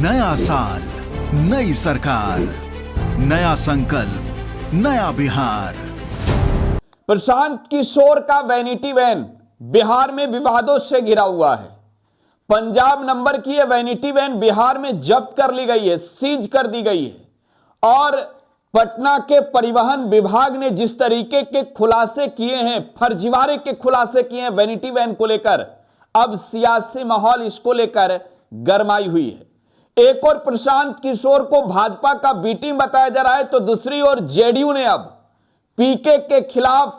नया साल, नई सरकार, नया संकल्प, नया बिहार। प्रशांत किशोर का वैनिटी वैन बिहार में विवादों से घिरा हुआ है। पंजाब नंबर की यह वैनिटी वैन बिहार में जब्त कर ली गई है, सीज कर दी गई है। और पटना के परिवहन विभाग ने जिस तरीके के खुलासे किए हैं, फर्जीवाड़े के खुलासे किए हैं वैनिटी वैन को लेकर, अब सियासी माहौल इसको लेकर गरमाई हुई है। एक और प्रशांत किशोर को भाजपा का बी टीम बताया जा रहा है, तो दूसरी ओर जेडीयू ने अब पीके के खिलाफ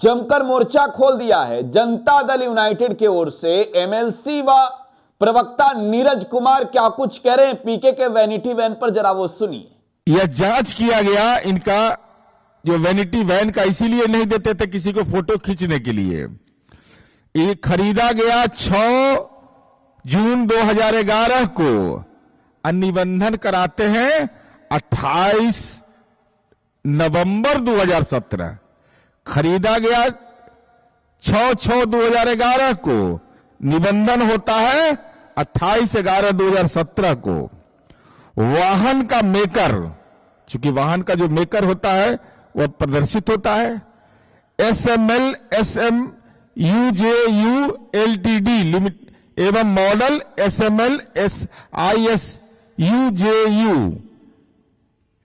जमकर मोर्चा खोल दिया है। जनता दल यूनाइटेड की ओर से एमएलसी व प्रवक्ता नीरज कुमार क्या कुछ कह रहे हैं पीके के वैनिटी वैन पर, जरा वो सुनिए। यह जांच किया गया इनका जो वैनिटी वैन का, इसीलिए नहीं देते थे किसी को फोटो खींचने के लिए। ये खरीदा गया 6 जून 2011 को, निबंधन कराते हैं 28 नवंबर 2017। खरीदा गया 6/6/2011 को, निबंधन होता है 28/11/2017 को। वाहन का मेकर, चूंकि वाहन का जो मेकर होता है वह प्रदर्शित होता है, SML SMUJU LTD लिमिट एवं मॉडल SML SISUJU,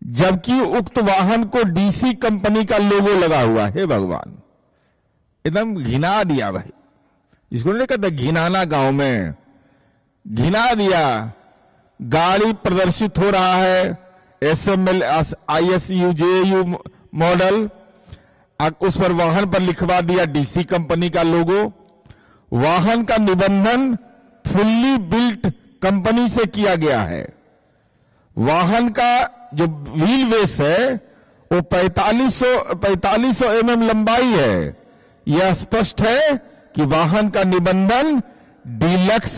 जबकि उक्त वाहन को DC कंपनी का लोगो लगा हुआ है। भगवान, एकदम घिना दिया भाई, इसको नहीं कहते घिनाना, गांव में घिना दिया। गाड़ी प्रदर्शित हो रहा है SML ISUJU मॉडल, उस पर वाहन पर लिखवा दिया DC कंपनी का लोगो। वाहन का निबंधन फुल्ली बिल्ट कंपनी से किया गया है। वाहन का जो व्हील बेस है वो 4500 mm लंबाई है। यह स्पष्ट है कि वाहन का निबंधन डीलक्स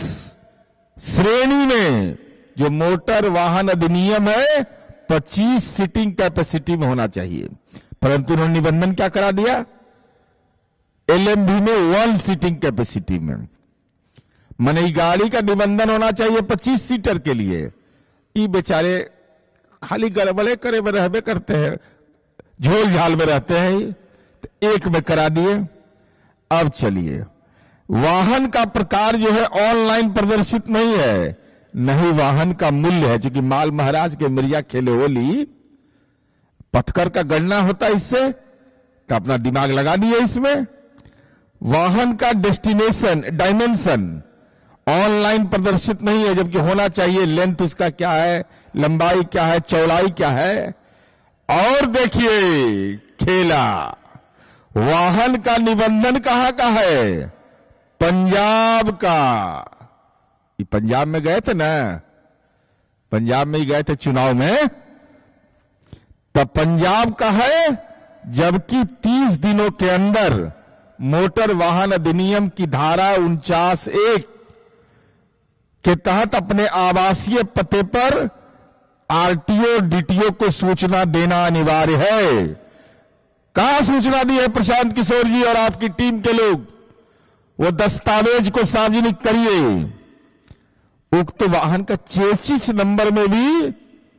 श्रेणी में, जो मोटर वाहन अधिनियम है, 25 सीटिंग कैपेसिटी में होना चाहिए, परंतु उन्होंने निबंधन क्या करा दिया, LMV में 1 सीटिंग कैपेसिटी में। माने गाड़ी का निबंधन होना चाहिए 25 सीटर के लिए। ये बेचारे खाली गड़बड़े करे रहबे करते हैं, झोल झाल में रहते हैं, तो एक में करा दिए। अब चलिए, वाहन का प्रकार जो है ऑनलाइन प्रदर्शित नहीं है, नहीं वाहन का मूल्य है, क्योंकि माल महाराज के मिर्जा खेले होली, पथकर का गणना होता है इससे, तो अपना दिमाग लगा दिए इसमें। वाहन का डेस्टिनेशन डायमेंशन ऑनलाइन प्रदर्शित नहीं है, जबकि होना चाहिए। लेंथ उसका क्या है, लंबाई क्या है, चौड़ाई क्या है। और देखिए खेला, वाहन का निबंधन कहां का है, पंजाब का। ये पंजाब में गए थे ना, पंजाब में ही गए थे चुनाव में, तब पंजाब का है। जबकि 30 दिनों के अंदर मोटर वाहन अधिनियम की धारा 49(1) के तहत अपने आवासीय पते पर RTO DTO को सूचना देना अनिवार्य है। कहां सूचना दी है प्रशांत किशोर जी और आपकी टीम के लोग, वो दस्तावेज को सार्वजनिक करिए। उक्त वाहन का चेसिस नंबर में भी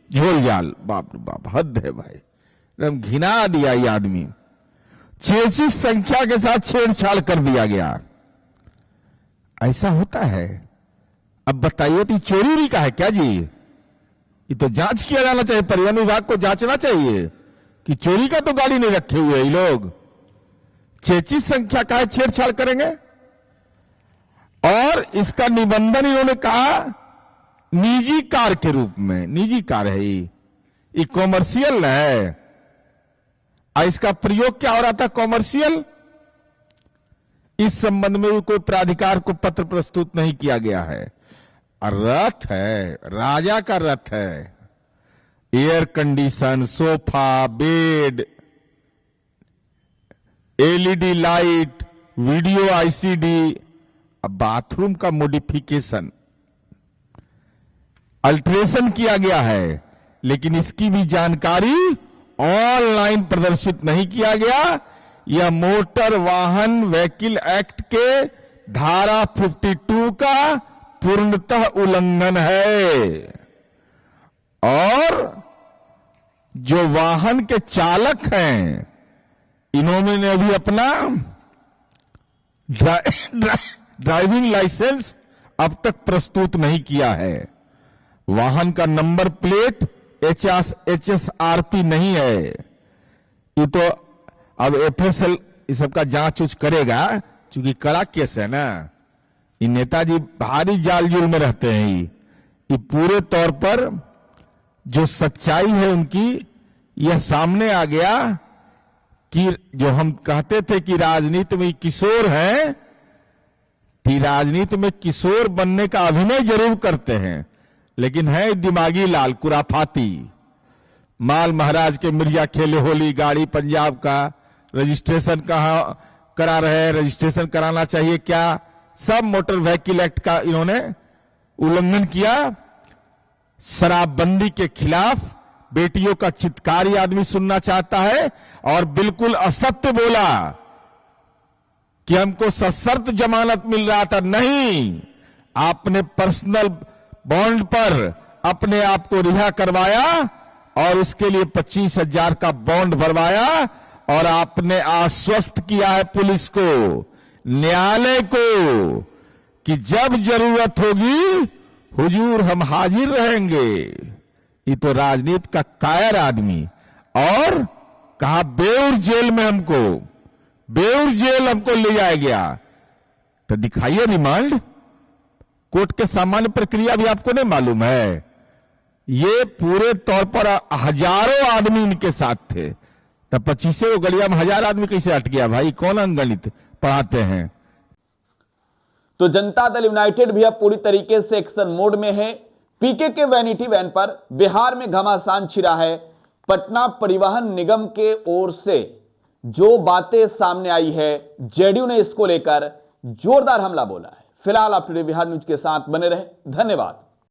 झोल झाल, बाप रे बाप, हद है भाई, एकदम घिना दिया ये आदमी। चेसिस संख्या के साथ छेड़छाड़ कर दिया गया। ऐसा होता है। अब बताइए, तो चोरी का है क्या जी? ये तो जांच किया जाना चाहिए, परिवहन विभाग को जांचना चाहिए कि चोरी का तो गाड़ी नहीं रखे हुए ये लोग, चेसिस संख्या का है छेड़छाड़ करेंगे। और इसका निबंधन इन्होंने कहा निजी कार के रूप में, निजी कार है ये कॉमर्शियल है। और इसका प्रयोग क्या हो रहा था, कॉमर्शियल। इस संबंध में भी कोई प्राधिकार को पत्र प्रस्तुत नहीं किया गया है। और रथ है, राजा का रथ है, air condition, sofa, bed, LED light, video ICD, अब बाथरूम का मॉडिफिकेशन, अल्ट्रेशन किया गया है, लेकिन इसकी भी जानकारी ऑनलाइन प्रदर्शित नहीं किया गया। यह मोटर वाहन व्हीकल एक्ट के धारा 52 का पूर्णतः उल्लंघन है। और जो वाहन के चालक हैं, इन्होंने अभी अपना ड्राइविंग लाइसेंस अब तक प्रस्तुत नहीं किया है। वाहन का नंबर प्लेट HSRP नहीं है। ये तो अब FSL इस सब का जांच उच करेगा, क्योंकि कड़ा केस है ना। ये नेताजी भारी जाल जुल में रहते हैं। ये पूरे तौर पर जो सच्चाई है उनकी, यह सामने आ गया कि जो हम कहते थे कि राजनीति में किशोर हैं, कि राजनीति में किशोर बनने का अभिनय जरूर करते हैं, लेकिन है दिमागी लाल, कुराफाती माल। महाराज के मिर्जा खेले होली, गाड़ी पंजाब का रजिस्ट्रेशन कहां करा रहे, रजिस्ट्रेशन कराना चाहिए क्या, सब मोटर व्हीकल एक्ट का इन्होंने उल्लंघन किया। शराबबंदी के खिलाफ बेटियों का चित्कार ही आदमी सुनना चाहता है, और बिल्कुल असत्य बोला कि हमको सशर्त जमानत मिल रहा था। नहीं, आपने पर्सनल बॉन्ड पर अपने आप को रिहा करवाया और उसके लिए 25,000 का बॉन्ड भरवाया, और आपने आश्वस्त किया है पुलिस को, न्यायालय को, कि जब जरूरत होगी हुजूर हम हाजिर रहेंगे। ये तो राजनीति का कायर आदमी। और कहा बेउर जेल में बेउर जेल हमको ले जाया गया। तो दिखाइए रिमांड। कोर्ट के सामान्य प्रक्रिया भी आपको नहीं मालूम है। ये पूरे तौर पर हजारों आदमी इनके साथ थे, तो 25 गलिया में 1000 आदमी कैसे हट गया भाई? कौन अंगणित पढ़ाते हैं? तो जनता दल यूनाइटेड भी अब पूरी तरीके से एक्शन मोड में है। पीके के वैनिटी वैन पर बिहार में घमासान छिड़ा है। पटना परिवहन निगम के ओर से जो बातें सामने आई है, जेडीयू ने इसको लेकर जोरदार हमला बोला है। फिलहाल आप टुडे बिहार न्यूज के साथ बने रहे। धन्यवाद।